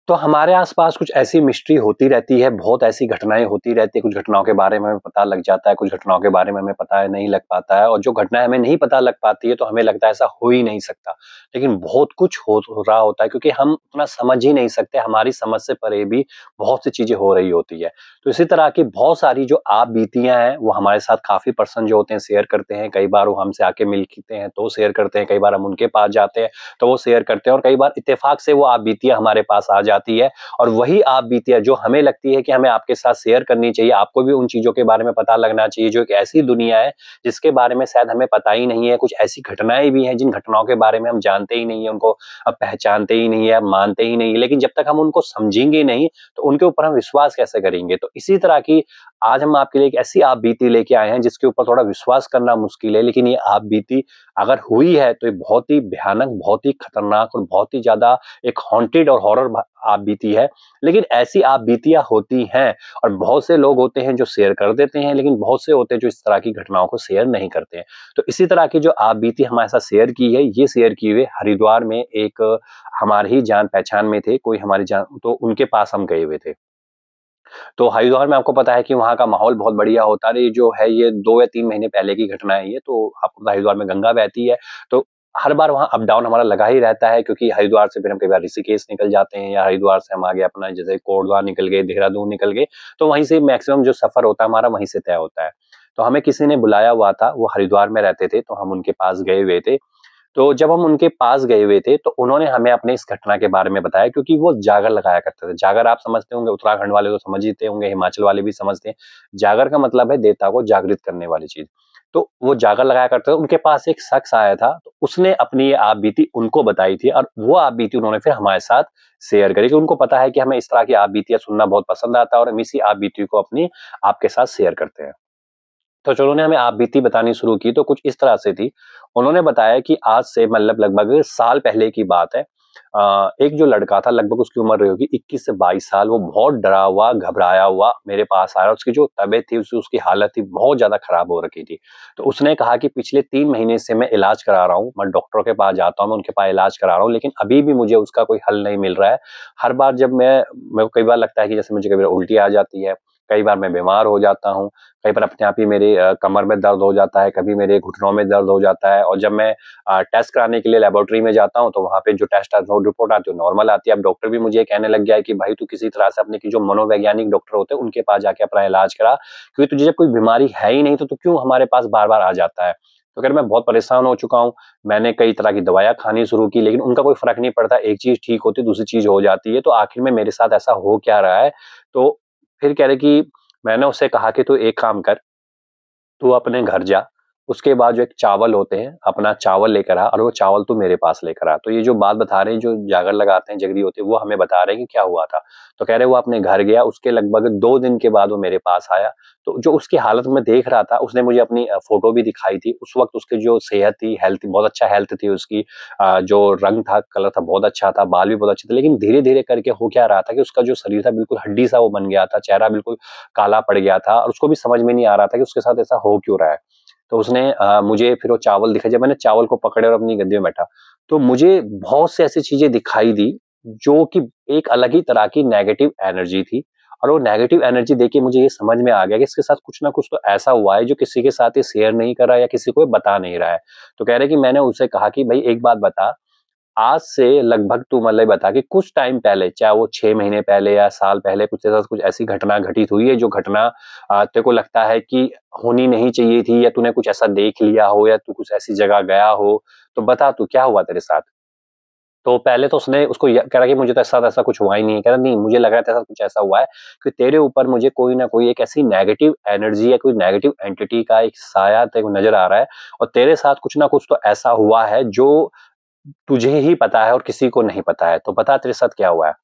तो हमारे आस-पास कुछ ऐसी मिस्ट्री होती रहती है, बहुत ऐसी घटनाएँ होती रहती है, कुछ घटनाओं के बारे में हमें पता लग जाता है, कुछ घटनाओं के बारे में हमें पता नहीं लग पाता है और जो घटनाएँ हमें नहीं पता लग पाती है, तो हमें लगता है ऐसा हो ही नहीं सकता। लेकिन बहुत कुछ हो रहा होता है क्योंकि हम उतना समझ ही नहीं सकते, हमारी समझ से परे भी बहुत सी चीज़ें हो रही होती है। तो इसी तरह की बहुत सारी जो आप-बीतियाँ हैं, वो हमारे साथ काफ़ी पर्सन जो होते हैं शेयर करते हैं, कई बार वो हमसे आके मिलते हैं तो शेयर करते हैं, कई बार हम उनके पास जाते हैं, तो वो शेयर करते हैं और कई बार इत्तेफ़ाक से वो आप-बीतियाँ हमारे पास आ जाती है और वही आप बीतियाँ जो हमें लगती है कि हमें आपके साथ शेयर करनी चाहिए, आपको भी उन चीज़ों के बारे में पता लगना चाहिए, जो एक ऐसी दुनिया है, जिसके बारे में शायद हमें पता ही नहीं है। कुछ ऐसी घटनाएँ भी हैं, जिन घटनाओं के बारे में हम जानते ही नहीं है, उनको पहचानते ही नहीं है, मानते ही नहीं है, लेकिन जब तक हम उनको समझेंगे नहीं, तो उनके ऊपर हम विश्वास कैसे करेंगे? तो इसी तरह की आज हम आपके लिए एक ऐसी आप बीती लेके आए हैं, जिसके ऊपर थोड़ा विश्वास करना मुश्किल है, लेकिन ये आप बीती अगर हुई है, तो ये बहुत ही भयानक, बहुत ही खतरनाक और बहुत ही ज़्यादा एक हॉन्टेड और हॉरर आप बीती है। लेकिन ऐसी आप-बीतियाँ होती हैं और बहुत से लोग होते हैं जो शेयर कर देते हैं, लेकिन बहुत से होते हैं जो इस तरह की घटनाओं को शेयर नहीं करते हैं। तो इसी तरह की जो आप-बीती हमारे साथ शेयर की है, ये शेयर किए हुए हरिद्वार में एक हमारे ही जान-पहचान में थे, कोई हमारी जान तो उनके पास हम गए हुए थे। तो हरिद्वार में आपको पता है कि वहाँ का माहौल बहुत बढ़िया होता है। ये जो है ये 2 या 3 महीने पहले की घटना है ये, तो आपको पता है हरिद्वार में गंगा बहती है, तो हर बार वहाँ अप डाउन हमारा लगा ही रहता है क्योंकि हरिद्वार से फिर हम कई बार ऋषिकेश निकल जाते हैं या हरिद्वार से हम आगे अपना जैसे कोटद्वार निकल गए, देहरादून निकल गए, तो वहीं से मैक्सिमम जो सफ़र होता है हमारा वहीं से तय होता है। तो हमें किसी ने बुलाया हुआ था, वो हरिद्वार में रहते थे, तो हम उनके पास गए हुए थे। तो जब हम उनके पास गए हुए थे, तो उन्होंने हमें अपने इस घटना के बारे में बताया क्योंकि वो जागर लगाया करते थे। जागर आप समझते होंगे, उत्तराखंड वाले तो समझते होंगे, हिमाचल वाले भी समझते हैं। जागर का मतलब है देवता को जागृत करने वाली चीज़। तो वो जागर लगाया करते थे, उनके पास एक शख्स आया था, तो उसने अपनी ये आप-बीती उनको बताई थी और वो आप-बीती उन्होंने फिर हमारे साथ शेयर करी कि उनको पता है कि हमें इस तरह की आप-बीतियाँ सुनना बहुत पसंद आता है और हम इसी आप-बीती को अपनी आपके साथ शेयर करते हैं। तो जो उन्होंने हमें आप-बीती बतानी शुरू की तो कुछ इस तरह से थी। उन्होंने बताया कि आज से मतलब लगभग साल पहले की बात है। एक जो लड़का था लगभग उसकी उम्र रही होगी 21 से 22 साल, वो बहुत डरा हुआ, घबराया हुआ मेरे पास आया। उसकी जो तबीयत थी उसकी हालत थी बहुत ज़्यादा खराब हो रखी थी। तो उसने कहा कि पिछले 3 महीने से मैं इलाज करा रहा हूँ, मैं डॉक्टरों के पास जाता हूँ, मैं उनके पास इलाज करा रहा हूँ, लेकिन अभी भी मुझे उसका कोई हल नहीं मिल रहा है। हर बार जब मेरे को कई बार लगता है कि जैसे मुझे कई बार उल्टी आ जाती है, कई बार मैं बीमार हो जाता हूँ, कई बार अपने आप ही मेरे कमर में दर्द हो जाता है, कभी मेरे घुटनों में दर्द हो जाता है और जब मैं टेस्ट कराने के लिए लेबोरेटरी में जाता हूँ, तो वहाँ पे जो टेस्ट रिपोर्ट आती है नॉर्मल आती है। अब डॉक्टर भी मुझे ये कहने लग गया है कि भाई तू किसी तरह से अपने की जो मनोवैज्ञानिक डॉक्टर होते हैं, उनके पास जाके अपना इलाज करा, क्योंकि तुझे जब कोई बीमारी है ही नहीं, तो तू क्यों हमारे पास बार-बार आ जाता है? तो कह रहे मैं बहुत परेशान हो चुका हूँ, मैंने कई तरह की दवाइयाँ खानी शुरू की, लेकिन उनका कोई फ़र्क नहीं पड़ता। एक चीज़ ठीक होती है, दूसरी चीज़ हो जाती है, तो आखिर में मेरे साथ ऐसा हो क्या रहा है? तो फिर कह रहे कि मैंने उससे कहा कि तू एक काम कर, तू अपने घर जा, उसके बाद जो एक चावल होते हैं, अपना चावल लेकर आ और वो चावल तू मेरे पास लेकर आ। तो ये जो बात बता रहे हैं, जो जागर लगाते हैं, जगरी होती है, वो हमें बता रहे हैं कि क्या हुआ था। तो कह रहे वो अपने घर गया, उसके लगभग 2 दिन के बाद वो मेरे पास आया। तो जो उसकी हालत मैं देख रहा था, उसने मुझे अपनी फ़ोटो भी दिखाई थी। उस वक़्त उसकी जो सेहत थी, हेल्थ बहुत अच्छा हेल्थ थी उसकी। जो रंग था, कलर था, बहुत अच्छा था, बाल भी बहुत अच्छे थे। लेकिन धीरे-धीरे करके हो क्या रहा था कि उसका जो शरीर था, बिल्कुल हड्डी-सा वो बन गया था, चेहरा बिल्कुल काला पड़ गया था और उसको भी समझ में नहीं आ रहा था कि उसके साथ ऐसा हो क्यों रहा है। तो उसने मुझे फिर वो चावल दिखाए, जब मैंने चावल को पकड़े और अपनी गद्दी में बैठा, तो मुझे बहुत सी ऐसी चीज़ें दिखाई दी, जो कि एक अलग ही तरह की नेगेटिव एनर्जी थी और वो नेगेटिव एनर्जी देख के मुझे ये समझ में आ गया कि इसके साथ कुछ ना कुछ तो ऐसा हुआ है, जो किसी के साथ ये शेयर नहीं कर रहा है या किसी को ये बता नहीं रहा है। तो कह रहे कि मैंने उनसे कहा कि भई एक बात बता, आज से लगभग तू मतलब बता कि कुछ टाइम पहले, चाहे वो 6 महीने पहले या साल पहले कुछ ऐसा कुछ ऐसी घटना घटित हुई है जो घटना तेरे को लगता है कि होनी नहीं चाहिए थी या तूने कुछ ऐसा देख लिया हो या तू कुछ ऐसी जगह गया हो, तो बता तू क्या हुआ तेरे साथ? तो पहले तो उसने उसको य कह रहा कि मुझे तो साथ ऐसा कुछ हुआ ही नहीं है। कह रहा नहीं मुझे लग रहा है तेरे साथ कुछ ऐसा हुआ है कि तेरे ऊपर मुझे कोई ना कोई एक ऐसी नेगेटिव एनर्जी या कोई नेगेटिव एंटिटी का एक साया तेरे को नज़र आ रहा है और तेरे साथ कुछ ना कुछ तो ऐसा हुआ है जो तुझे ही पता है और किसी को नहीं पता है, तो बता तेरे साथ क्या हुआ है?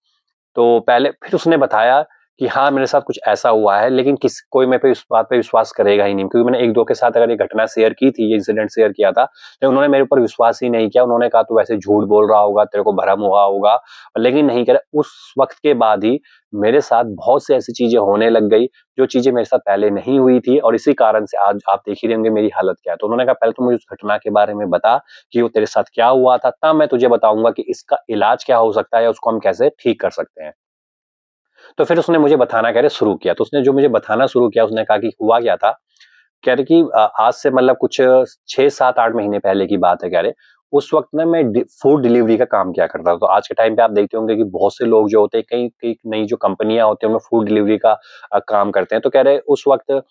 तो पहले फिर उसने बताया कि हाँ, मेरे साथ कुछ ऐसा हुआ है, लेकिन कोई मेरे पे इस बात पे विश्वास करेगा ही नहीं, क्योंकि मैंने 1-2 के साथ अगर ये घटना शेयर की थी, ये इंसिडेंट शेयर किया था, तो उन्होंने मेरे ऊपर विश्वास ही नहीं किया। उन्होंने कहा तू वैसे झूठ बोल रहा होगा, तेरे को भ्रम हुआ होगा, लेकिन नहीं करा। उस वक़्त के बाद ही मेरे साथ बहुत सी ऐसी चीज़ें होने लग गई, जो चीज़ें मेरे साथ पहले नहीं हुई थी, और इसी कारण से आज आप देख ही रहे होंगे मेरी हालत क्या है। तो उन्होंने कहा पहले तो मुझे उस घटना के बारे में बता कि वो तेरे साथ क्या हुआ था, तब मैं तुझे बताऊँगा कि इसका इलाज क्या हो सकता है या उसको हम कैसे ठीक कर सकते हैं। तो फिर उसने मुझे बताना कह रहे शुरू किया। तो उसने जो मुझे बताना शुरू किया, उसने कहा कि हुआ क्या था, कह रहे कि आज से मतलब कुछ 6, 7, 8 महीने पहले की बात है कह रहे। उस वक़्त ना मैं फूड डिलीवरी का काम किया करता था। तो आज के टाइम पे आप देखते होंगे कि बहुत से लोग जो होते हैं, कई कई नई जो कंपनियाँ होती हैं, उनमें फूड डिलीवरी का काम करते हैं। तो कह रहे उस वक़्त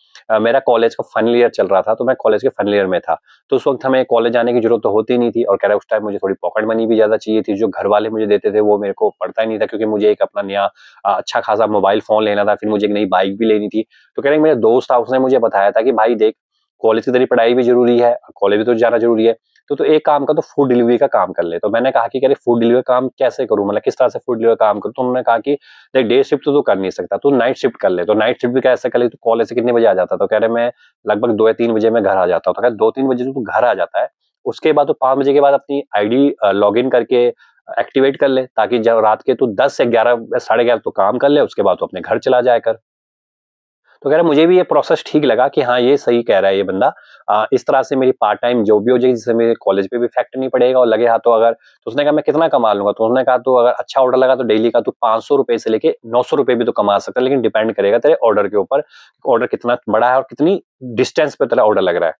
मेरा कॉलेज का फाइनल ईयर चल रहा था, तो मैं कॉलेज के फाइनल ईयर में था। तो उस वक़्त हमें कॉलेज जाने की ज़रूरत तो होती नहीं थी, और कह रहा है उस टाइम मुझे थोड़ी पॉकेट मनी भी ज़्यादा चाहिए थी। जो घर वाले मुझे देते थे वो मेरे को पड़ता ही नहीं था, क्योंकि मुझे एक अपना नया अच्छा खासा मोबाइल फ़ोन लेना था, फिर मुझे एक नई बाइक भी लेनी थी। तो कह रहे मेरा दोस्त था, उसने मुझे बताया था कि भाई देख, कॉलेज की तेरी पढ़ाई भी ज़रूरी है, कॉलेज भी तो जाना ज़रूरी है, तो एक काम कर, तो फूड डिलीवरी का काम कर ले। तो मैंने कहा कि कह रहे फूड डिलीवरी का काम कैसे करूँ? मतलब किस तरह से फूड डिलीवरी का काम करूँ? तो उन्होंने कहा कि देख, डे शिफ्ट तो तू कर नहीं सकता, तू नाइट शिफ्ट कर ले। तो नाइट शिफ्ट भी कैसे कर ले? तू कॉलेज से कितने बजे आ जाता है? तो कह रहे मैं लगभग 2 या 3 बजे मैं घर आ जाता हूँ। तो कहा 2-3 बजे तो तू घर आ जाता है, उसके बाद तो 5 बजे के बाद अपनी आईडी लॉगिन करके एक्टिवेट कर ले, ताकि जब रात के तू 10 से 11 साढ़े 11 तो काम कर ले, उसके बाद तू अपने घर चला जाया कर। तो कह रहा मुझे भी ये प्रोसेस ठीक लगा कि हाँ, ये सही कह रहा है ये बंदा। इस तरह से मेरी पार्ट टाइम जॉब भी हो जाएगी, जिससे मेरे कॉलेज पे भी इफ़ेक्ट नहीं पड़ेगा, और लगे हाथों अगर, तो उसने कहा मैं कितना कमा लूँगा? तो उन्होंने कहा तू अगर अच्छा ऑर्डर लगा तो डेली का तू ₹500 से लेके ₹900 भी तो कमा सकता है, लेकिन डिपेंड करेगा तेरे ऑर्डर के ऊपर, ऑर्डर कितना बड़ा है और कितनी डिस्टेंस पे तेरा ऑर्डर लग रहा है।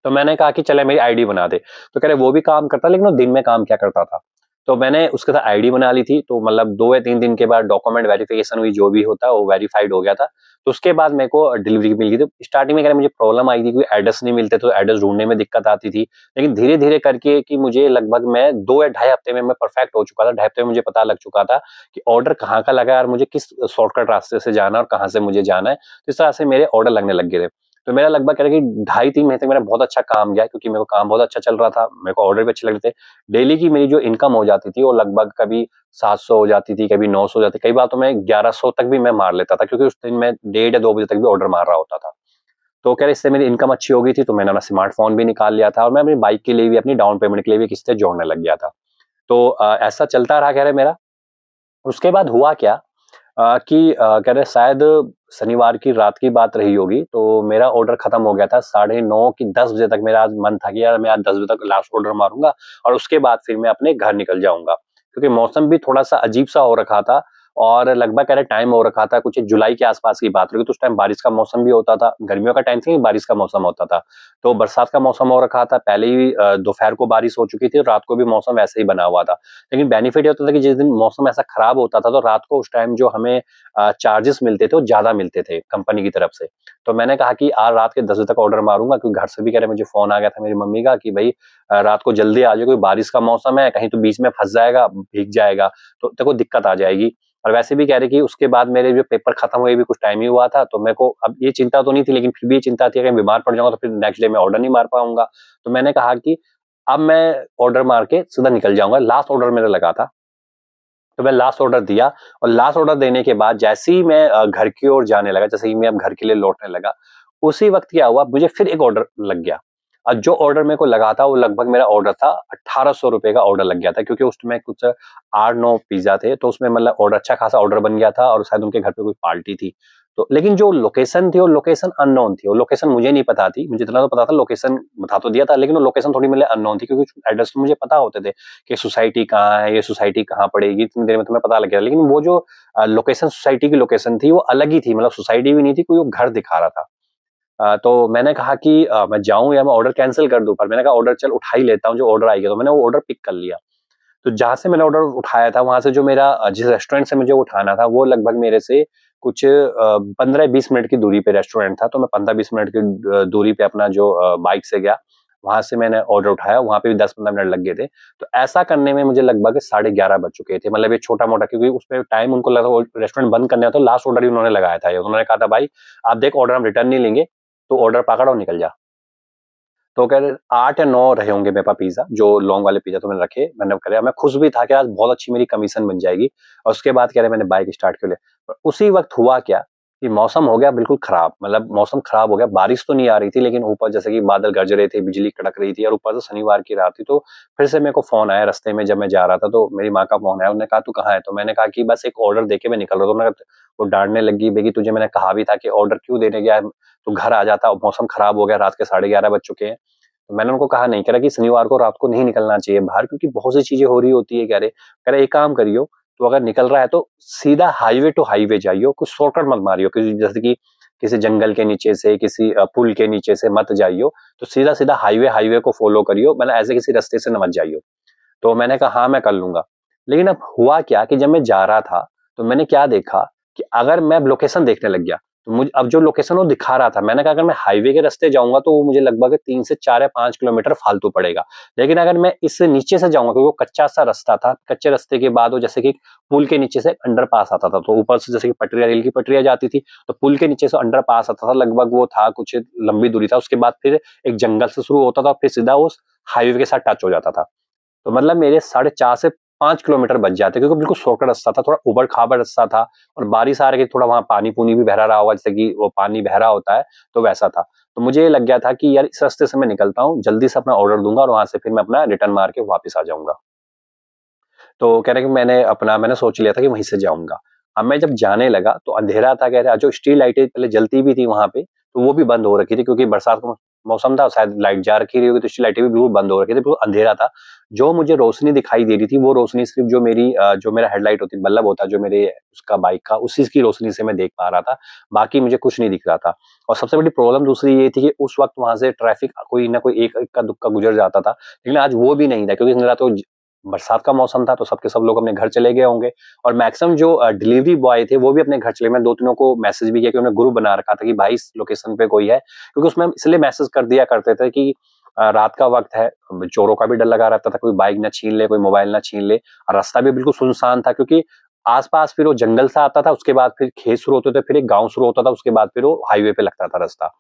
तो मैंने कहा कि चले मेरी आईडी बना दे। तो कह रहे वो भी काम करता है, लेकिन वो दिन में काम क्या करता था। तो मैंने उसके साथ आईडी बना ली थी, तो मतलब 2 या 3 दिन के बाद डॉक्यूमेंट वेरिफिकेशन हुई, जो भी होता है वो वेरिफाइड हो गया था। तो उसके बाद मेरे को डिलीवरी मिल गई थी। स्टार्टिंग में कह रहे मुझे प्रॉब्लम आई थी, क्योंकि एड्रेस नहीं मिलते, तो एड्रेस ढूँढने में दिक्कत आती थी। लेकिन धीरे-धीरे करके कि मुझे लगभग मैं 2 या ढाई हफ्ते में मैं परफेक्ट हो चुका था। ढाई हफ्ते में मुझे पता लग चुका था कि ऑर्डर कहाँ का लगा है और मुझे किस शॉर्टकट रास्ते से जाना है और कहाँ से मुझे जाना है। तो इस तरह से मेरे ऑर्डर लगने लग गए थे। तो मेरा लगभग कह रहे कि ढाई 3 महीने तक मेरा बहुत अच्छा काम गया, क्योंकि मेरे को काम बहुत अच्छा चल रहा था, मेरे को ऑर्डर भी अच्छे लग रहे थे। डेली की मेरी जो इनकम हो जाती थी वो लगभग कभी 700 हो जाती थी, कभी 900 हो जाती, कई बार तो मैं 1100 तक भी मैं मार लेता था, क्योंकि उस दिन मैं 1:30 या 2 बजे तक भी ऑर्डर मार रहा होता था। तो कह रहे इससे मेरी इनकम अच्छी हो गई थी, तो मैंने अपना स्मार्टफ़ोन भी निकाल लिया था, और मैं अपनी बाइक के लिए भी, अपनी डाउन पेमेंट के लिए भी किस्तें जोड़ने लग गया था। तो ऐसा चलता रहा कह रहे मेरा। उसके बाद हुआ क्या, कि कह रहे शायद शनिवार की रात की बात रही होगी, तो मेरा ऑर्डर खत्म हो गया था, साढ़े 9 की 10 बजे तक मेरा आज मन था कि यार मैं आज 10 बजे तक लास्ट ऑर्डर मारूँगा, और उसके बाद फिर मैं अपने घर निकल जाऊँगा। क्योंकि मौसम भी थोड़ा-सा अजीब-सा हो रखा था, और लगभग कह रहे टाइम हो रखा था कुछ जुलाई के आस-पास की बात होगी, तो उस टाइम बारिश का मौसम भी होता था, गर्मियों का टाइम था, लेकिन बारिश का मौसम होता था। तो बरसात का मौसम हो रखा था, पहले ही दोपहर को बारिश हो चुकी थी, और रात को भी मौसम वैसे ही बना हुआ था। लेकिन बेनिफिट ये होता था कि जिस दिन मौसम ऐसा खराब होता था, तो रात को उस टाइम जो हमें चार्जेस मिलते थे वो ज़्यादा मिलते थे कंपनी की तरफ से। तो मैंने कहा कि आज रात के 10 बजे तक ऑर्डर मारूँगा, क्योंकि घर से भी कह रहे मुझे फ़ोन आ गया था मेरी मम्मी का कि भई रात को जल्दी आ जाओ, क्योंकि बारिश का मौसम है, कहीं तू बीच में फँस जाएगा, भीग जाएगा, तो तेरे को दिक्कत आ जाएगी। और वैसे भी कह रहे कि उसके बाद मेरे जो पेपर खत्म हुए भी कुछ टाइम ही हुआ था, तो मेरे को अब ये चिंता तो नहीं थी, लेकिन फिर भी ये चिंता थी, अगर मैं बीमार पड़ जाऊँगा तो फिर नेक्स्ट डे मैं ऑर्डर नहीं मार पाऊँगा। तो मैंने कहा कि अब मैं ऑर्डर मार के सीधा निकल जाऊँगा। लास्ट ऑर्डर मेरा लगा था, तो मैं लास्ट ऑर्डर दिया, और लास्ट ऑर्डर देने के बाद जैसे ही मैं घर की ओर जाने लगा, जैसे ही मैं अब घर के लिए लौटने लगा, उसी वक़्त क्या हुआ, मुझे फिर एक ऑर्डर लग गया। जो ऑर्डर मेरे को लगा था, वो लगभग मेरा ऑर्डर था ₹1800 का ऑर्डर लग गया था, क्योंकि उसमें कुछ 8-9 पिज़्ज़ा थे, तो उसमें मतलब ऑर्डर अच्छा खासा ऑर्डर बन गया था, और शायद उनके घर पे कोई पार्टी थी। तो लेकिन जो लोकेशन थी, वो लोकेशन अननोन थी, वो लोकेशन मुझे नहीं पता थी। मुझे इतना तो पता था, लोकेशन बता तो दिया था, लेकिन वो लोकेशन थोड़ी मेरे लिए अननोन थी, क्योंकि एड्रेस तो मुझे पता होते थे कि सोसाइटी कहाँ है, ये सोसाइटी कहाँ पड़ेगी, इतनी देर में तुम्हें पता लग गया। लेकिन वो जो लोकेशन, सोसाइटी की लोकेशन थी, वो अलग ही थी, मतलब सोसाइटी भी नहीं थी, कोई वो घर दिखा रहा था। तो मैंने कहा कि मैं जाऊँ या मैं ऑर्डर कैंसल कर दूँ, पर मैंने कहा ऑर्डर चल उठा ही लेता हूँ, जो ऑर्डर आएगा, तो मैंने वो ऑर्डर पिक कर लिया। तो जहाँ से मैंने ऑर्डर उठाया था, वहाँ से जो मेरा जिस रेस्टोरेंट से मुझे उठाना था, वो लगभग मेरे से कुछ 15-20 मिनट की दूरी पे रेस्टोरेंट था, तो मैं 15-20 मिनट की दूरी पे अपना जो बाइक से गया, वहाँ से मैंने ऑर्डर उठाया, वहाँ पे भी 10-15 मिनट लग गए थे। तो ऐसा करने में मुझे लगभग साढ़े 11 बज चुके थे, मतलब ये छोटा-मोटा, क्योंकि उसपे टाइम उनको लगा, वो रेस्टोरेंट बंद करने था, तो लास्ट ऑर्डर ही उन्होंने लगाया था ये। उन्होंने कहा था, "भाई, आप देख ऑर्डर हम रिटर्न नहीं लेंगे, तो ऑर्डर पकड़ और निकल जा।" तो कह रहे 8 या 9 रहे होंगे मेरे पास पिज़्ज़ा, जो लॉन्ग वाले पिज़्ज़ा तो मैंने रखे, मैंने कहा मैं खुश भी था कि आज बहुत अच्छी मेरी कमीशन बन जाएगी, और उसके बाद कह रहे मैंने बाइक स्टार्ट कर लिया। उसी वक्त हुआ क्या कि मौसम हो गया बिल्कुल खराब, मतलब मौसम खराब हो गया, बारिश तो नहीं आ रही थी लेकिन ऊपर जैसे कि बादल गरज रहे थे, बिजली कड़क रही थी और ऊपर से शनिवार की रात थी। तो फिर से मेरे को फोन आया रास्ते में, जब मैं जा रहा था तो मेरी माँ का फोन आया, उन्होंने कहा तू कहाँ है? तो मैंने कहा कि बस एक ऑर्डर देके मैं निकल रहा था। उन्होंने वो डांटने लगी, बेगी तुझे मैंने कहा भी था कि ऑर्डर क्यों देने गया है, तू घर आ जाता, मौसम खराब हो गया, रात के 11:30 बज चुके हैं। तो मैंने उनको कहा नहीं, कह रहा कि शनिवार को रात को नहीं निकलना चाहिए बाहर क्योंकि बहुत सी चीजें हो रही होती है। कह रहे एक काम करियो, तो अगर निकल रहा है तो सीधा हाईवे टू हाईवे जाइयो, कुछ शॉर्टकट मत मारियो, किसी जैसे कि किसी जंगल के नीचे से, किसी पुल के नीचे से मत जाइयो, तो सीधा सीधा हाईवे हाईवे को फॉलो करियो, मतलब ऐसे किसी रास्ते से न मत जाइयो। तो मैंने कहा हाँ मैं कर लूंगा। लेकिन अब हुआ क्या कि जब मैं जा रहा था तो मैंने क्या देखा कि अगर मैं लोकेशन देखने लग गया तो मुझे अब जो लोकेशन वो दिखा रहा था, मैंने कहा अगर मैं हाईवे के रास्ते जाऊंगा तो वो मुझे लगभग 3 से 4 या 5 किलोमीटर फालतू पड़ेगा। लेकिन अगर मैं इससे नीचे से जाऊंगा, क्योंकि वो कच्चा सा रास्ता था, कच्चे रास्ते के बाद वो जैसे कि पुल के नीचे से अंडरपास आता था, तो ऊपर से जैसे कि पटरिया, रेल की पटरिया जाती थी, तो पुल के नीचे से अंडरपास आता था, लगभग वो था कुछ लंबी दूरी था, उसके बाद फिर एक जंगल से शुरू होता था, फिर सीधा उस हाईवे के साथ टच हो जाता था। तो मतलब मेरे 4.5 से 5 किलोमीटर बच जाते, क्योंकि बिल्कुल शॉर्टकट रास्ता था, थोड़ा उबड़ खाबड़ रास्ता था और बारिश आ रही थी, थोड़ा वहां पानी पुनी भी बहरा रहा होगा, जैसे कि वो पानी बहरा होता है, तो वैसा था। तो मुझे ये लग गया था कि यार इस रास्ते से मैं निकलता हूँ, जल्दी से अपना ऑर्डर दूंगा और वहां से फिर मैं अपना रिटर्न मार के वापस आ जाऊंगा। तो कह रहे कि मैंने सोच लिया था कि वहीं से जाऊंगा। अब मैं जब जाने लगा तो अंधेरा था, कह रहे जो स्ट्रीट लाइटें पहले जलती भी थी वहां पे, तो वो भी बंद हो रखी थी, क्योंकि बरसात का मौसम था, शायद लाइट जा रखी रही होगी, तो स्ट्रीट लाइटें भी बिल्कुल बंद हो रखी थी, बिल्कुल अंधेरा था। जो मुझे रोशनी दिखाई दे रही थी वो रोशनी सिर्फ जो मेरा हेडलाइट होती, बल्ब होता जो मेरे उसका बाइक का, उसी की रोशनी से मैं देख पा रहा था, बाकी मुझे कुछ नहीं दिख रहा था। और सबसे बड़ी प्रॉब्लम दूसरी ये थी कि उस वक्त वहां से ट्रैफिक कोई ना कोई एक इक्का दुक्का गुजर जाता था, लेकिन आज वो भी नहीं था, क्योंकि मेरा तो बरसात का मौसम था, तो सबके सब लोग अपने घर चले गए होंगे। और मैक्सिमम जो डिलीवरी बॉय थे वो भी अपने घर चले। मैं दो तीनों को मैसेज भी किया कि उन्होंने ग्रुप बना रखा था कि भाई इस लोकेशन पे कोई है, क्योंकि उसमें हम इसलिए मैसेज कर दिया करते थे कि रात का वक्त है, चोरों का भी डर लगा रहता था, कोई बाइक ना छीन ले, कोई मोबाइल ना छीन ले, और रास्ता भी बिल्कुल सुनसान था, क्योंकि आसपास फिर वो जंगल सा आता था, उसके बाद फिर खेत शुरू होते थे, फिर एक गांव शुरू होता था, उसके बाद फिर वो हाईवे पे लगता था रास्ता।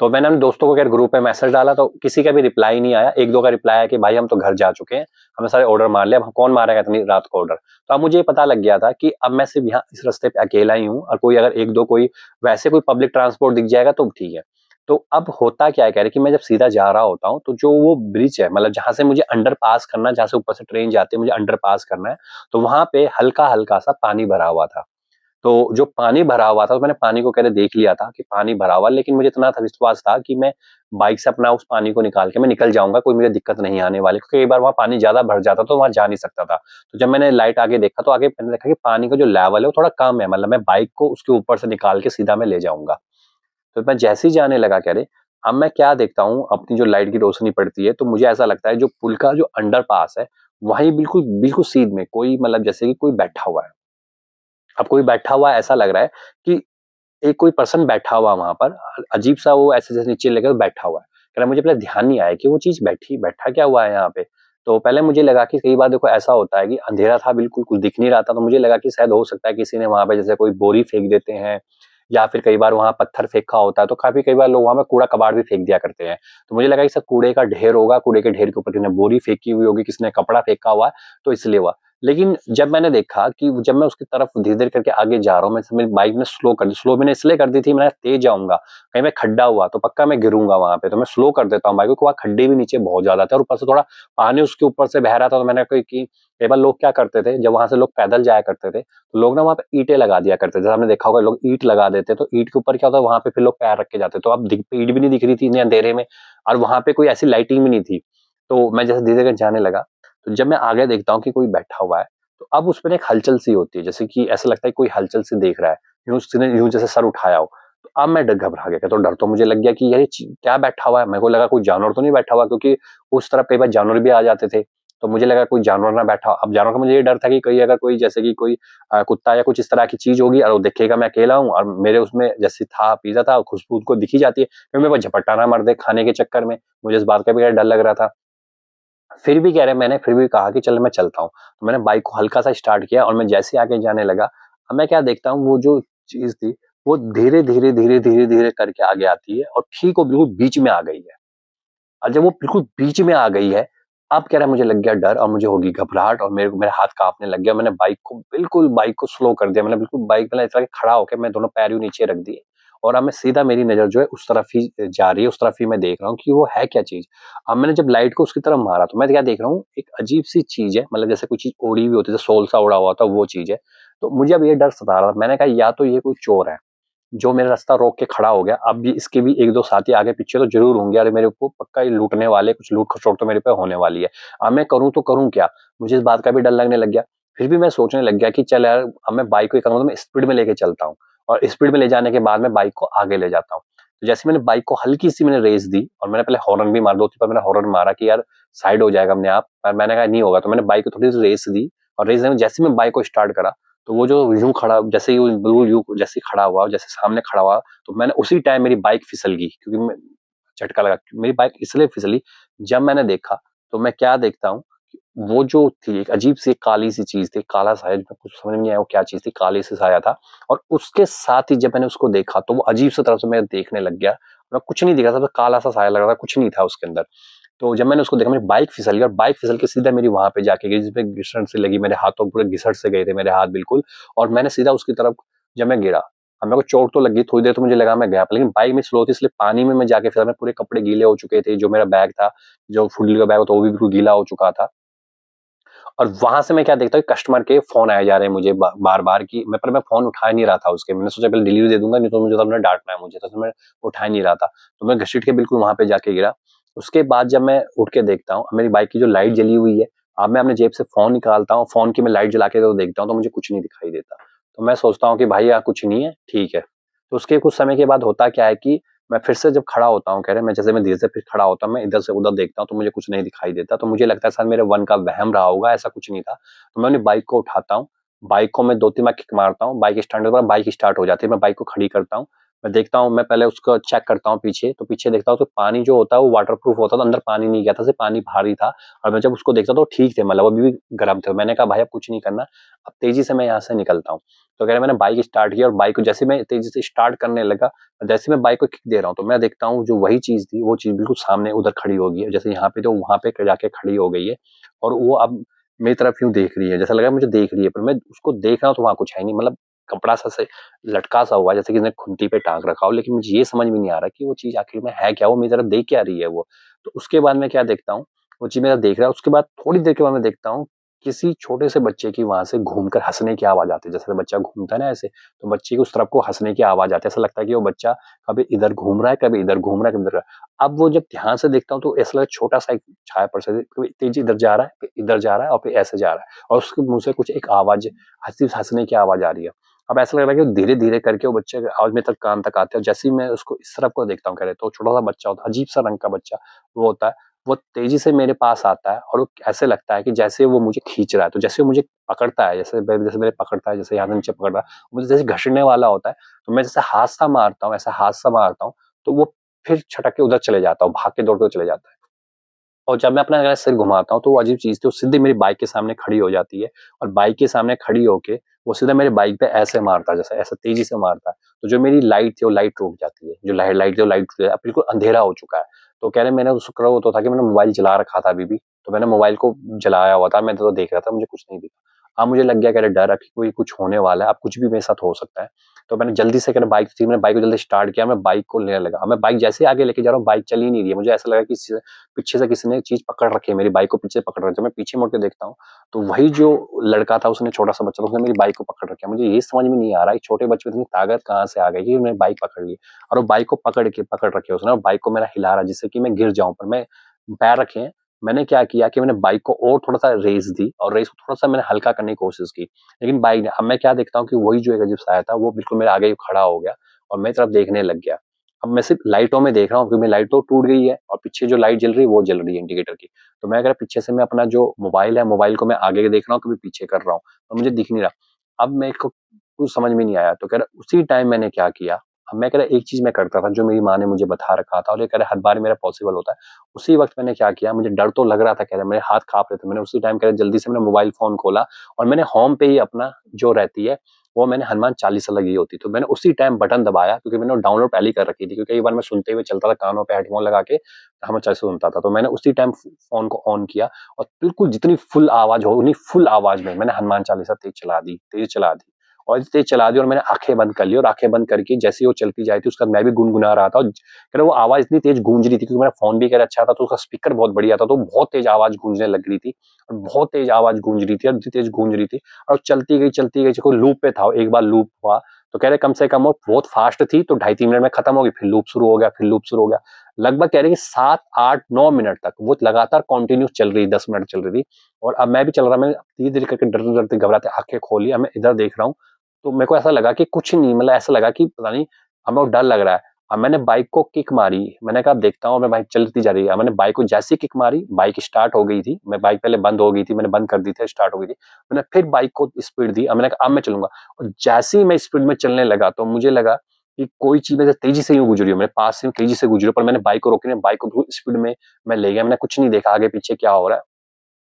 तो मैंने अपने दोस्तों को खैर ग्रुप में मैसेज डाला, तो किसी का भी रिप्लाई नहीं आया। एक दो का रिप्लाई आया कि भाई हम तो घर जा चुके हैं, हमने सारे ऑर्डर मार लिया, अब कौन मारेगा इतनी रात को ऑर्डर। तो अब मुझे ये पता लग गया था कि अब मैं सिर्फ यहाँ इस रास्ते पे अकेला ही हूँ, और कोई अगर एक दो कोई वैसे कोई पब्लिक ट्रांसपोर्ट दिख जाएगा तो ठीक है। तो अब होता क्या है, कह रहे कि मैं जब सीधा जा रहा होता हूँ तो जो वो ब्रिज है, मतलब जहां से मुझे अंडर पास करना है, जहां से ऊपर से ट्रेन जाती है, मुझे अंडर पास करना है, तो वहां पे हल्का हल्का सा पानी भरा हुआ था। तो जो पानी भरा हुआ था, तो मैंने पानी को कहते देख लिया था कि पानी भरा हुआ, लेकिन मुझे इतना था विश्वास था कि मैं बाइक से अपना उस पानी को निकाल के मैं निकल जाऊंगा, कोई मुझे दिक्कत नहीं आने वाली, क्योंकि एक बार वहां पानी ज्यादा भर जाता तो वहां जा नहीं सकता था। तो जब मैंने लाइट आगे देखा तो आगे मैंने देखा कि पानी का जो लेवल है वो थोड़ा कम है, मतलब मैं बाइक को उसके ऊपर से निकाल के सीधा मैं ले जाऊंगा। तो मैं जैसे ही जाने लगा, कह रहे अब मैं क्या देखता हूँ, अपनी जो लाइट की रोशनी पड़ती है तो मुझे ऐसा लगता है जो पुल का जो अंडर पास है, वहीं बिल्कुल बिल्कुल सीध में कोई, मतलब जैसे कि कोई बैठा हुआ है। अब कोई बैठा हुआ है, ऐसा लग रहा है कि एक कोई पर्सन बैठा हुआ वहां पर, अजीब सा वो ऐसे जैसे नीचे लेकर बैठा हुआ है। कह रहा मुझे पहले ध्यान नहीं आया कि वो चीज बैठा क्या हुआ है यहाँ पे। तो पहले मुझे लगा कि कई बार देखो ऐसा होता है कि अंधेरा था, बिल्कुल कुछ दिख नहीं रहा था, तो मुझे लगा कि शायद हो सकता है किसी ने वहां पे जैसे कोई बोरी फेंक देते हैं, या फिर कई बार वहां पत्थर फेंका होता है, तो काफी कई बार लोग वहां पे कूड़ा कबाड़ भी फेंक दिया करते हैं। तो मुझे लगा कि सब कूड़े का ढेर होगा, कूड़े के ढेर के ऊपर किसी ने बोरी फेंकी हुई होगी, किसी ने कपड़ा फेंका हुआ है, तो इसलिए हुआ। लेकिन जब मैंने देखा कि जब मैं उसकी तरफ धीरे-धीरे करके आगे जा रहा हूँ, मैं मेरी बाइक ने स्लो कर दी। स्लो मैंने इसलिए कर दी थी, मैं तेज जाऊँगा, कहीं मैं खड्डा हुआ तो पक्का मैं गिरूँगा वहाँ पे, तो मैं स्लो कर देता हूँ बाइक को, क्योंकि वहाँ खड्डे भी नीचे बहुत ज़्यादा थे और ऊपर से थोड़ा पानी उसके ऊपर से बह रहा था। तो मैंने कहा कि कई बार लोग क्या करते थे, जब वहाँ से लोग पैदल जाया करते थे, तो लोग ना वहाँ पे ईंटें लगा दिया करते थे। जैसे आपने देखा होगा, लोग ईंट लगा देते, तो ईंट के ऊपर क्या होता है, वहाँ पे फिर लोग पैर रख के जाते। तो अब ईंट भी नहीं दिख रही थी इतने अंधेरे में, और वहाँ पे कोई ऐसी लाइटिंग भी नहीं थी। तो मैं जैसे धीरे-धीरे जाने लगा, तो जब मैं आगे देखता हूँ कि कोई बैठा हुआ है, तो अब उसमें एक हलचल सी होती है, जैसे कि ऐसा लगता है कोई हलचल सी देख रहा है, यूँ उसने यूँ जैसे सर उठाया हो। तो अब मैं ड घबरा गया, तो डर तो मुझे लग गया कि यार ये क्या बैठा हुआ है? मेरे को लगा कोई जानवर तो नहीं बैठा हुआ, क्योंकि उस तरफ कई बार जानवर भी आ जाते थे। तो मुझे लगा कोई जानवर ना बैठा हो। अब जानवर का मुझे ये डर था कि कहीं अगर कोई जैसे कि कोई कुत्ता या कुछ इस तरह की चीज़ होगी और वो देखेगा मैं अकेला हूँ, और मेरे उसमें जैसे था पिज़्ज़ा था, खुशबू उसको दिख ही जाती है, फिर मेरे को झपट्टा ना मार दे खाने के चक्कर में। मुझे इस बात का भी डर लग रहा था। फिर भी कह रहे मैंने फिर भी कहा कि चल मैं चलता हूँ। तो मैंने बाइक को हल्का-सा स्टार्ट किया और मैं जैसे ही आगे जाने लगा, अब मैं क्या देखता हूँ, वो जो चीज़ थी, वो धीरे-धीरे, धीरे-धीरे, धीरे करके आगे आती है और ठीक वो बिल्कुल बीच में आ गई है। और जब वो बिल्कुल बीच में आ गई है, अब कह रहा है मुझे लग गया डर और मुझे होगी घबराहट और मेरा हाथ काँपने लग गया। मैंने बाइक को स्लो कर दिया। मैंने बिल्कुल बाइक मैंने ऐसा खड़ा होके मैं दोनों पैर यूँ नीचे रख दिए और अब मैं सीधा मेरी नज़र जो है उस तरफ ही जा रही है, उस तरफ ही मैं देख रहा हूँ कि वो है क्या चीज़। अब मैंने जब लाइट को उसकी तरफ मारा तो मैं क्या देख रहा हूँ, एक अजीब-सी चीज़ है, मतलब जैसे कोई चीज़ ओढ़ी हुई होती है, जैसे शॉल सा ओढ़ा हुआ होता है, वो चीज़ है। तो मुझे अब ये डर सता रहा था। मैंने कहा या तो ये कोई चोर है जो मेरा रास्ता रोक के खड़ा हो गया। अब भी इसके भी 1-2 साथी आगे पीछे तो ज़रूर होंगे, अरे मेरे को पक्का ये लूटने वाले, कुछ लूट-खसोट तो मेरे पे होने वाली है। अब मैं करूँ तो करूँ क्या? मुझे इस बात का भी डर लगने लग गया। फिर भी मैं सोचने लग गया कि चल यार, अब मैं बाइक को ये करूँगा तो मैं स्पीड में लेके चलता हूँ और स्पीड में ले जाने के बाद मैं बाइक को आगे ले जाता हूँ। तो जैसे मैंने बाइक को हल्की-सी मैंने रेस दी और मैंने पहले हॉर्न भी मारा, 2-3 बार मैंने हॉर्न मारा कि यार साइड हो जाएगा अपने आप, पर मैंने कहा नहीं होगा, तो मैंने बाइक को थोड़ी-सी रेस दी और रेस देने में जैसे ही मैं बाइक को स्टार्ट करा, तो वो जो यूँ खड़ा, जैसे ही वो बिल्कुल यूँ जैसे ही खड़ा हुआ, जैसे सामने खड़ा हुआ, तो मैंने उसी टाइम मेरी बाइक फिसल गई, क्योंकि मैं झटका लगा। मेरी बाइक इसलिए फिसली, जब मैंने देखा तो मैं क्या देखता हूँ, वो जो थी एक अजीब-सी काली-सी चीज़ थी, काला साया, कुछ समझ में नहीं आया वो क्या चीज़ थी, काली सी साया था और उसके साथ ही जब मैंने उसको देखा तो वो अजीब-सी तरह से मैं देखने लग गया। मैं कुछ नहीं दिख रहा था, बस काला-सा साया लग रहा था, कुछ नहीं था उसके अंदर। तो जब मैंने उसको देखा, मेरी बाइक फिसल गई और बाइक फिसल के सीधा मेरी वहाँ पे जाके गिरी, जिसपे घिसट सी लगी, मेरे हाथों पूरे घिसट से गए थे मेरे हाथ बिल्कुल, और मैंने सीधा उसकी तरफ जब मैं गिरा, अब मेरे को चोट तो लगी, थोड़ी देर तो मुझे लगा मैं गया, लेकिन बाइक में स्लो थी इसलिए पानी में मैं जाके फिरा, मेरे पूरे कपड़े गीले हो चुके थे, जो मेरा बैग था, जो फुल्ली का बैग था वो भी बिल्कुल गीला हो चुका था। और वहाँ से मैं क्या देखता हूँ, कस्टमर के फ़ोन आए जा रहे हैं मुझे बार-बार कि मैं फ़ोन उठा नहीं रहा था उसके। मैंने सोचा पहले डिलीवरी दे दूँगा, नहीं तो मुझे तो उन्होंने डाँटना है मुझे, तो मैं उठा ही नहीं रहा था। तो मैं घसीट के बिल्कुल वहाँ पे जाके गिरा। उसके बाद जब मैं उठ के देखता हूँ, मेरी बाइक की जो लाइट जली हुई है, अब मैं अपने जेब से फ़ोन निकालता हूँ, फ़ोन की मैं लाइट जला के तो देखता हूँ तो मुझे कुछ नहीं दिखाई देता। तो मैं सोचता हूँ कि भाई यार कुछ नहीं है, ठीक है। तो उसके कुछ समय के बाद होता क्या है कि मैं फिर से जब खड़ा होता हूँ, कह रहे मैं जैसे मैं धीरे से फिर खड़ा होता हूँ, मैं इधर से उधर देखता हूँ तो मुझे कुछ नहीं दिखाई देता। तो मुझे लगता है शायद मेरे मन का वहम रहा होगा, ऐसा कुछ नहीं था। तो मैं अपनी बाइक को उठाता हूँ, बाइक को मैं 2-3 बार किक मारता हूँ, बाइक स्टार्ट होता है, बाइक स्टार्ट हो जाती है, मैं बाइक को खड़ी करता हूँ। मैं देखता हूँ, मैं पहले उसको चेक करता हूँ पीछे, तो पीछे देखता हूँ तो पानी जो होता है वो वाटरप्रूफ होता है, तो अंदर पानी नहीं गया था, सिर्फ पानी बाहर ही था और मैं जब उसको देखता तो ठीक थे, मतलब अभी भी गर्म थे। मैंने कहा भाई अब कुछ नहीं करना, अब तेज़ी से मैं यहाँ से निकलता हूँ। तो कह रहे मैंने बाइक स्टार्ट किया और बाइक को जैसे मैं तेज़ी से स्टार्ट करने लगा, जैसे मैं बाइक को किक दे रहा हूँ, तो मैं देखता हूँ जो वही चीज़ थी, वो चीज़ बिल्कुल सामने उधर खड़ी हो गई है। जैसे यहाँ पे तो वहाँ पे जाके खड़ी हो गई है और वो अब मेरी तरफ यूँ देख रही है, जैसा लग रहा है मुझे देख रही है, पर मैं उसको देख रहा हूँ तो वहाँ कुछ है नहीं, मतलब कपड़ा सा से लटका सा हुआ है, जैसे किसी ने खूंटी पे टाँग रखा हो, लेकिन मुझे ये समझ में नहीं आ रहा कि वो चीज़ आखिर में है क्या? वो मेरी तरफ देख क्या रही है वो? तो उसके बाद मैं क्या देखता हूँ, वो चीज़ मेरा देख रहा है, उसके बाद थोड़ी देर के बाद मैं देखता हूँ, किसी छोटे से बच्चे की वहाँ से घूमकर हँसने की आवाज़ आती है। जैसे बच्चा घूमता है ना ऐसे, तो बच्चे की उस तरफ को हँसने की आवाज़ आती है। ऐसा लगता है कि वो बच्चा कभी इधर घूम रहा है, कभी इधर घूम रहा है, कभी इधर। अब वो जब ध्यान से देखता हूँ तो ऐसा लगा छोटा-सा एक छाया पर्स है, कभी तेज़ इधर जा रहा है, फिर इधर जा रहा है और फिर ऐसे जा रहा है और उसके मुँह से कुछ एक आवाज़, हँसने की आवाज़ आ रही है। अब ऐसा लग रहा है कि वो धीरे-धीरे करके वो बच्चे की आवाज़ मेरे तक कान तक आती है और जैसे ही मैं उसको इस तरफ को देखता हूँ, कह रहे तो छोटा-सा बच्चा होता है, अजीब-सा रंग का बच्चा वो होता है, वो तेज़ी से मेरे पास आता है और वो ऐसे लगता है कि जैसे वो मुझे खींच रहा है, तो जैसे वो मुझे पकड़ता है, जैसे मेरे पकड़ता है, जैसे यहाँ से नीचे पकड़ रहा है, मुझे जैसे घसीटने वाला होता है, तो मैं जैसे हाथ सा मारता हूँ, ऐसा हाथ सा मारता हूँ, तो वो फिर छटक के उधर चले जाता हूँ, भाग के दौड़ के चले जाता है। और जब मैं अपना अगर सिर घुमाता हूँ, तो वो अजीब चीज़ थी, वो सीधे मेरी बाइक के सामने खड़ी हो जाती है और बाइक के सामने खड़ी होके वो सीधा मेरी बाइक पे ऐसे मारता है, जैसे ऐसे तेज़ी से मारता है। तो जो मेरी लाइट थी, वो लाइट रुक जाती है। जो लाइट थी, वो लाइट अब बिल्कुल अंधेरा हो चुका है। तो कह रहे मैंने शुक्र वो तो था कि मैंने मोबाइल जला रखा था अभी भी, तो मैंने मोबाइल को जलाया हुआ था, मैं तो देख रहा था, मुझे कुछ नहीं दिखा। अब मुझे लग गया, कह रहे डर है कि कोई कुछ होने वाला है, अब कुछ भी मेरे साथ हो सकता है। तो मैंने जल्दी से, कह रहे बाइक थी, मैंने बाइक को जल्दी स्टार्ट किया, मैं बाइक को लेने लगा। अब मैं बाइक जैसे ही आगे लेके जा रहा हूँ, बाइक चल ही नहीं रही है। मुझे ऐसा लगा कि पीछे से किसी ने चीज़ पकड़ रखी है, मेरी बाइक को पीछे से पकड़ रखी है। जब मैं पीछे मुड़ के देखता हूँ, तो वही जो लड़का था, उसने छोटा-सा बच्चा था, उसने मेरी बाइक को पकड़ रखा है। मुझे ये समझ में नहीं आ रहा है, छोटे बच्चे में इतनी ताकत कहाँ से आ गई कि उसने बाइक पकड़ ली और वो बाइक को पकड़ रखी है उसने और बाइक को मेरा हिला रहा है जिससे कि मैं गिर जाऊँ, पर मैं पैर रखे हैं। मैंने क्या किया कि मैंने बाइक को और थोड़ा-सा रेस दी और रेस को थोड़ा-सा मैंने हल्का करने की कोशिश की, लेकिन बाइक ने, अब मैं क्या देखता हूँ कि वही जो एक अजीब सा आया था, वो बिल्कुल मेरे आगे ही खड़ा हो गया और मेरी तरफ देखने लग गया। अब मैं सिर्फ़ लाइटों में देख रहा हूँ क्योंकि मेरी लाइट तो टूट गई है और पीछे जो लाइट जल रही है वो जल रही है इंडिकेटर की। तो मैं अगर पीछे से मैं अपना जो मोबाइल है, मोबाइल को मैं आगे देख रहा हूँ, कभी पीछे कर रहा हूँ और मुझे दिख नहीं रहा। अब मेरे को कुछ समझ में नहीं आया, तो कह रहा उसी टाइम मैंने क्या किया, अब मैं कह रहा एक चीज़ मैं करता था जो मेरी माँ ने मुझे बता रखा था और ये कह रहा हर बार मेरा पॉसिबल होता है। उसी वक़्त मैंने क्या किया, मुझे डर तो लग रहा था, कह रहा मेरे हाथ काँप रहे थे। मैंने उसी टाइम कह रहा जल्दी से मैंने मोबाइल फ़ोन खोला और मैंने होम पे ही अपना जो रहती है वो मैंने हनुमान चालीसा लगी होती, तो मैंने उसी टाइम बटन दबाया, क्योंकि मैंने वो डाउनलोड पहले ही कर रखी थी, क्योंकि कई बार मैं सुनते हुए चलता था, कानों पे हेडफोन लगा के हनुमान चालीसा सुनता था। तो मैंने उसी टाइम फ़ोन को ऑन किया और बिल्कुल जितनी फुल आवाज़ हो, उतनी फुल आवाज़ में मैंने हनुमान चालीसा तेज़ चला दी और तेज़ चला दी और मैंने आँखें बंद कर ली और आँखें बंद करके जैसे ही वो चलती जा रही थी, उसके बाद मैं भी गुनगुना रहा था और कह रहा वो आवाज़ इतनी तेज़ गूंज रही थी, क्योंकि मेरा फ़ोन भी कह रहा अच्छा था, तो उसका स्पीकर बहुत बढ़िया था, तो बहुत तेज़ आवाज़ गूंजने लग रही थी और बहुत तेज़ आवाज़ गूंज रही थी और इतनी तेज़ गूंज रही थी और चलती गई, कोई लूप पे था, एक बार लूप हुआ, तो कह रहे कम से कम वो बहुत फास्ट थी, तो ढाई 3 मिनट में खत्म होगी, फिर लूप शुरू हो गया, फिर लूप शुरू हो गया। लगभग कह रहे कि 7, 8, 9 मिनट तक वो लगातार कंटिन्यूअस चल रही, 10 मिनट चल रही थी और अब मैं भी चल रहा, मैंने धीरे-धीरे करके डरते-डरते, घबराते आँखें खोली, अब मैं इधर देख रहा हूँ, तो मेरे को ऐसा लगा कि कुछ नहीं, मतलब ऐसा लगा कि पता नहीं, अब मेरे को डर लग रहा है। अब मैंने बाइक को किक मारी, मैंने कहा अब देखता हूँ, मैं बाइक चलती जा रही है। मैंने बाइक को जैसे ही किक मारी, बाइक स्टार्ट हो गई थी, मैं बाइक पहले बंद हो गई थी, मैंने बंद कर दी थी, स्टार्ट हो गई थी। मैंने फिर बाइक को स्पीड दी, अब मैंने कहा अब मैं चलूँगा और जैसे ही मैं स्पीड में चलने लगा, तो मुझे लगा कि कोई चीज़ मेरे से तेज़ी से यूँ गुज़री हो, मेरे पास से यूँ तेज़ी से गुज़री हो, पर मैंने बाइक को रोकी नहीं, बाइक को बिल्कुल स्पीड में मैं ले गया, मैंने कुछ नहीं देखा आगे-पीछे क्या हो रहा है।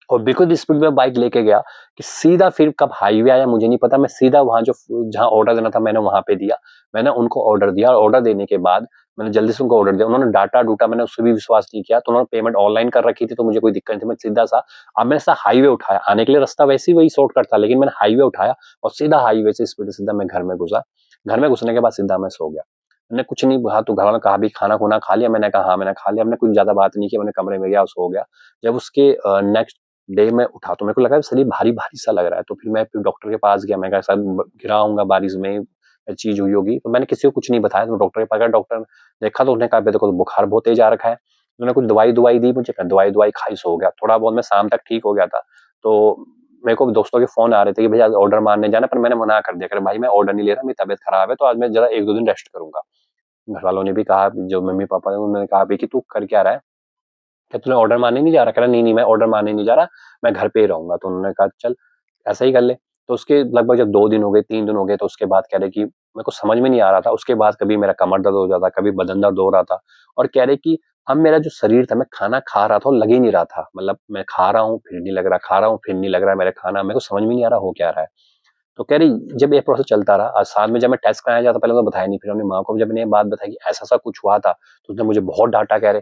और बिल्कुल स्पीड में बाइक लेके गया कि सीधा, फिर कब हाईवे आया मुझे नहीं पता, मैं सीधा वहाँ जो जहाँ ऑर्डर देना था मैंने वहाँ पे दिया। मैंने उनको ऑर्डर दिया और ऑर्डर देने के बाद मैंने जल्दी से उनको ऑर्डर दिया। उन्होंने डाटा-डूटा, मैंने उसपे भी विश्वास नहीं किया, तो उन्होंने पेमेंट ऑनलाइन कर रखी थी, तो मुझे कोई दिक्कत नहीं थी। मैं सीधा-सा, अब मैंने सीधा हाईवे उठाया, आने के लिए रास्ता वैसे ही वही शॉर्टकट था, लेकिन मैंने हाईवे उठाया और सीधा हाईवे से स्पीड से सीधा मैं घर में घुसा। घर में घुसने के बाद सीधा मैं सो गया। मैंने कुछ नहीं कहा, तो घरवालों ने कहा भी खाना-खुना खा लिया? मैंने कहा हाँ, मैंने खा लिया। हमने कुछ ज़्यादा बात नहीं की, मैंने कमरे में गया और सो गया। जब उसके नेक्स्ट डे में उठा, तो मेरे को लगा शरीर भारी-भारी सा लग रहा है, तो फिर मैं डॉक्टर के पास गया, मैं कहा शायद गिरा होऊँगा बारिश में, चीज़ हुई होगी, तो मैंने किसी को कुछ नहीं बताया, तो डॉक्टर के पास गया, डॉक्टर ने देखा तो उन्होंने कहा बेटे को तो बुखार बहुत तेज़ आ रखा है। उन्होंने कुछ दवाई-दुवाई दी मुझे, मैं दवाई-दुवाई खाई, सो गया। थोड़ा बहुत मैं शाम तक ठीक हो गया था, तो मेरे को दोस्तों के फ़ोन आ रहे थे कि भैया ऑर्डर मारने जाना है, पर मैंने मना कर दिया, कह रहे भाई मैं ऑर्डर नहीं ले रहा, मेरी तबीयत खराब है, तो आज मैं ज़रा 1-2 दिन रेस्ट करूँगा। घरवालों ने भी कहा, जो मम्मी-पापा ने, उन्होंने कहा भी कि तू कर क्या रहा है? क्या तूने ऑर्डर मारने नहीं जा रहा? कह रहा नहीं, मैं ऑर्डर मारने नहीं जा रहा, मैं घर पे ही रहूँगा। तो उन्होंने कहा चल ऐसा ही कर ले। तो उसके लगभग जब 2 दिन हो गए, 3 दिन हो गए, तो उसके बाद कह रहे कि मेरे को समझ में नहीं आ रहा था। उसके बाद कभी मेरा कमर दर्द हो जाता, कभी बदन दर्द हो रहा था और कह रहे कि अब मेरा जो शरीर था, मैं खाना खा रहा था और लग ही नहीं रहा था। मतलब मैं खा रहा हूँ, फिर नहीं लग रहा, खा रहा हूँ, फिर नहीं लग रहा है मेरा खाना, मेरे को समझ में नहीं आ रहा हो क्या रहा है। तो कह रही जब ये प्रोसेस चलता रहा और साथ में जब मैं टेस्ट कराने जाता, पहले तो बताया नहीं, फिर अपनी माँ को भी जब मैंने ये बात बताई कि ऐसा-ऐसा कुछ हुआ था, तो उसने मुझे बहुत डाँटा। कह रहे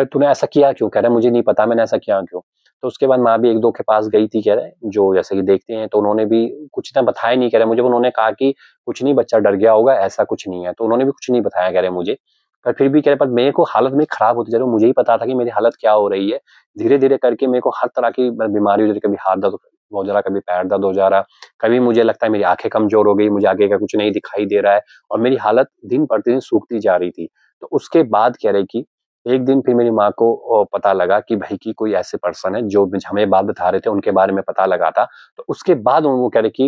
तूने ऐसा किया क्यों? कह रहा मुझे नहीं पता मैंने ऐसा किया क्यों? तो उसके बाद माँ भी 1-2 के पास गई थी, कह रहे जो जैसे कि देखते हैं, तो उन्होंने भी कुछ इतना बताया नहीं। कह रहे मुझे उन्होंने कहा कि कुछ नहीं, बच्चा डर गया होगा, ऐसा कुछ नहीं है। तो उन्होंने भी कुछ नहीं बताया, कह रहे मुझे। पर फिर भी कह रहे, पर मेरे को हालत मेरी खराब होती जा रही है, मुझे ही पता था कि मेरी हालत क्या हो रही है। धीरे-धीरे करके मेरे को हर तरह की बीमारी हो जा रही, कभी हाथ दर्द हो जा रहा, कभी पैर दर्द हो जा रहा, कभी मुझे लगता है मेरी आँखें कमज़ोर हो गई, मुझे आगे का कुछ नहीं दिखाई दे रहा है और मेरी हालत दिन प्रतिदिन सूखती जा रही थी। तो उसके बाद कह रहे कि एक दिन फिर मेरी माँ को पता लगा कि भई कि कोई ऐसे पर्सन है जो हमें बात बता रहे थे, उनके बारे में पता लगा था। तो उसके बाद वो कह रहे कि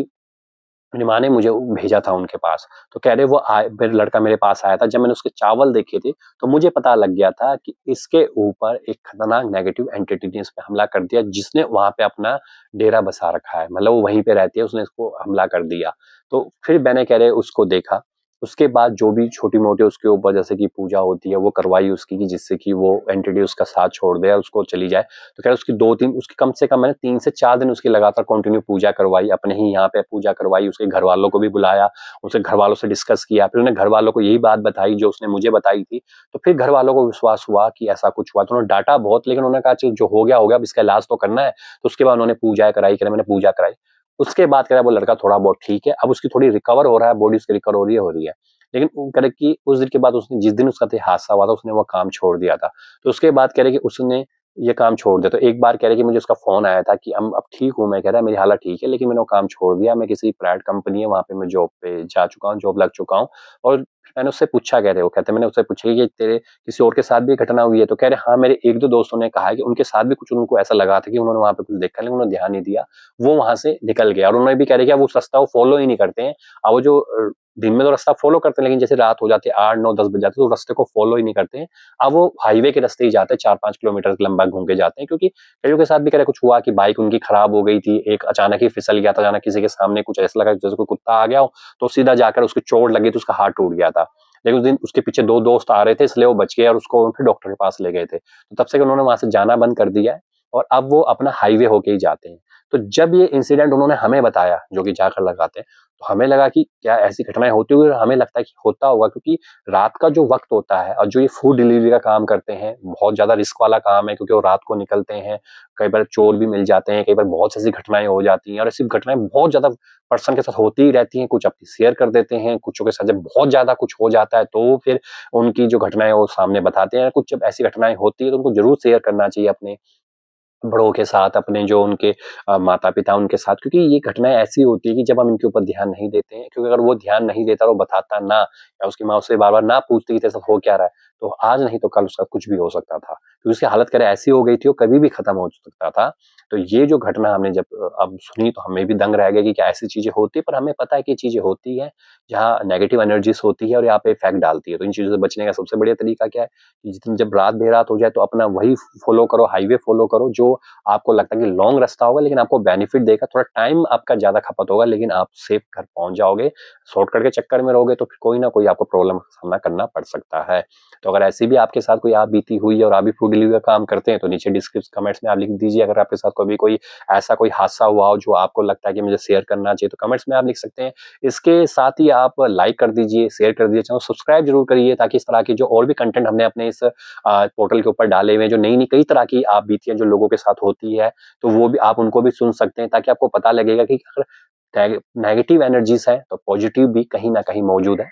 मेरी माँ ने मुझे भेजा था उनके पास। तो कह रहे वो आए, फिर लड़का मेरे पास आया था। जब मैंने उसके चावल देखे थे, तो मुझे पता लग गया था कि इसके ऊपर एक खतरनाक नेगेटिव एंटिटी ने इस पे हमला कर दिया, जिसने वहाँ पे अपना डेरा बसा रखा है। मतलब वो वहीं पे रहती है, उसने इसको हमला कर दिया। तो फिर मैंने कह रहे उसको देखा। उसके बाद जो भी छोटी-मोटी उसके ऊपर जैसे कि पूजा होती है, वो करवाई उसकी, कि जिससे कि वो एंटिटी उसका साथ छोड़ दे और उसको चली जाए। तो कह रहे उसकी 2-3 उसकी कम से कम मैंने 3 से 4 दिन उसकी लगातार कंटिन्यू पूजा करवाई, अपने ही यहाँ पे पूजा करवाई, उसके घरवालों को भी बुलाया, उसके घरवालों से डिस्कस किया, फिर उन्हें घरवालों को यही बात बताई जो उसने मुझे बताई थी। तो फिर घरवालों को विश्वास हुआ कि ऐसा कुछ हुआ, तो उन्होंने डाँटा बहुत, लेकिन उन्होंने कहा चल जो हो गया, अब इसका इलाज तो करना है। तो उसके बाद उन्होंने पूजा कराई, कह रहे मैंने पूजा कराई। उसके बाद कह रहा वो लड़का थोड़ा बहुत ठीक है, अब उसकी थोड़ी रिकवर हो रहा है, बॉडी उसकी रिकवर हो रही है। लेकिन वो कह रहे कि उस दिन के बाद उसने, जिस दिन उसका हादसा हुआ था, उसने वो काम छोड़ दिया था। तो उसके बाद कह रहे कि उसने ये काम छोड़ दिया। तो एक बार कह रहे कि मुझे उसका फ़ोन आया था कि अब ठीक हूँ मैं, कह रहा है मेरी हालत ठीक है, लेकिन मैंने वो काम छोड़ दिया। मैं किसी प्राइवेट कंपनी है, वहाँ पे मैं जॉब पे जा चुका हूँ, जॉब लग चुका हूँ। और मैंने उससे पूछा, कह रहे वो कहते हैं, मैंने उससे पूछा कि तेरे किसी और के साथ भी ये घटना हुई है? तो कह रहे हाँ, मेरे 1-2 दोस्तों ने कहा है कि उनके साथ भी कुछ उनको ऐसा लगा था कि उन्होंने वहाँ पे कुछ देखा, लेकिन उन्होंने ध्यान नहीं दिया। वो वहाँ से निकल गया और उन्होंने भी कह रहे कि अब उस रास्ता वो फ़ॉलो ही नहीं करते हैं। अब वो जो दिन में तो रास्ता फ़ॉलो करते हैं, लेकिन जैसे रात हो जाती है, 8, 9, 10 बज जाते हैं, तो रास्ते को फ़ॉलो ही नहीं करते हैं। अब वो हाईवे के रास्ते ही जाते हैं, 4-5 किलोमीटर लंबा घूम के जाते हैं, क्योंकि कइयों के साथ भी कह रहे कुछ हुआ कि बाइक उनकी खराब हो गई थी, एक अचानक ही फिसल गया था, अचानक किसी के सामने कुछ ऐसा लगा जैसे कोई कुत्ता आ गया हो, तो सीधा जाकर उसको चोट लगी, तो उसका हाथ टूट गया था। लेकिन उस दिन उसके पीछे 2 दोस्त आ रहे थे, इसलिए वो बच गए और उसको फिर डॉक्टर के पास ले गए थे। तो तब से उन्होंने वहाँ से जाना बंद कर दिया है और अब वो अपना हाईवे होके ही जाते हैं। तो जब ये इंसिडेंट उन्होंने हमें बताया, जो कि जाकर लगाते हैं, तो हमें लगा कि क्या ऐसी घटनाएँ होती होंगी, और हमें लगता है कि होता होगा, क्योंकि रात का जो वक़्त होता है और जो ये फूड डिलीवरी का काम करते हैं, बहुत ज़्यादा रिस्क वाला काम है, क्योंकि वो रात को निकलते हैं, कई बार चोर भी मिल जाते हैं, कई बार बहुत ऐसी घटनाएँ हो जाती हैं, और ऐसी घटनाएँ बहुत ज़्यादा पर्सन के साथ होती ही रहती हैं, कुछ अपनी शेयर कर देते हैं, कुछों के साथ जब बहुत ज़्यादा कुछ हो जाता है, तो फिर उनकी जो घटनाएँ वो सामने बताते हैं। कुछ जब ऐसी घटनाएँ होती है, तो उनको ज़रूर शेयर करना चाहिए अपने बड़ों के साथ, अपने जो उनके माता-पिता उनके साथ, क्योंकि ये घटनाएँ ऐसी होती है कि जब हम इनके ऊपर ध्यान नहीं देते हैं, क्योंकि अगर वो ध्यान नहीं देता और वो बताता ना, या उसकी माँ उससे बार-बार ना पूछती कि तेरे साथ हो क्या रहा है, तो आज नहीं तो कल उसका कुछ भी हो सकता था। क्योंकि उसकी हालत करे ऐसी हो गई थी, वो कभी भी खत्म हो सकता था। तो ये जो घटना हमने जब अब सुनी, तो हमें भी दंग रह गए कि क्या ऐसी चीज़ें होती हैं, पर हमें पता है कि ये चीज़ें होती हैं, जहाँ नेगेटिव एनर्जीज़ होती है और यहाँ पे इफ़ेक्ट डालती है। तो इन चीज़ों से बचने का सबसे बढ़िया तरीका क्या है कि जितनी जब रात बेरात हो जाए, तो अपना वही फ़ॉलो करो, हाईवे फ़ॉलो करो, जो आपको लगता है कि लॉन्ग रास्ता होगा, लेकिन आपको बेनिफिट देगा, थोड़ा टाइम आपका ज़्यादा खपत होगा, लेकिन आप सेफ घर पहुँच जाओगे। शॉर्टकट के चक्कर में रहोगे, तो फिर कोई ना कोई आपको प्रॉब्लम का सामना करना पड़ सकता है। तो अगर ऐसी भी आपके साथ कोई आप बीती हुई है और आप भी फूड डिलीवरी का काम करते हैं, तो नीचे डिस्क्रिप्शन कमेंट्स में आप लिख दीजिए। अगर आपके साथ कभी कोई ऐसा कोई हादसा हुआ हो, जो आपको लगता है कि मुझे शेयर करना चाहिए, तो कमेंट्स में आप लिख सकते हैं। इसके साथ ही आप लाइक कर दीजिए, शेयर कर दीजिए, चैनल सब्सक्राइब ज़रूर करिए, ताकि इस तरह की जो और भी कंटेंट हमने अपने इस पोर्टल के ऊपर डाले हुए हैं, जो नई-नई कई तरह की आप बीतियाँ जो लोगों के साथ होती है, तो वो भी आप उनको भी सुन सकते हैं, ताकि आपको पता लगेगा कि अगर नेगेटिव एनर्जीज है, तो पॉजिटिव भी कहीं ना कहीं मौजूद है।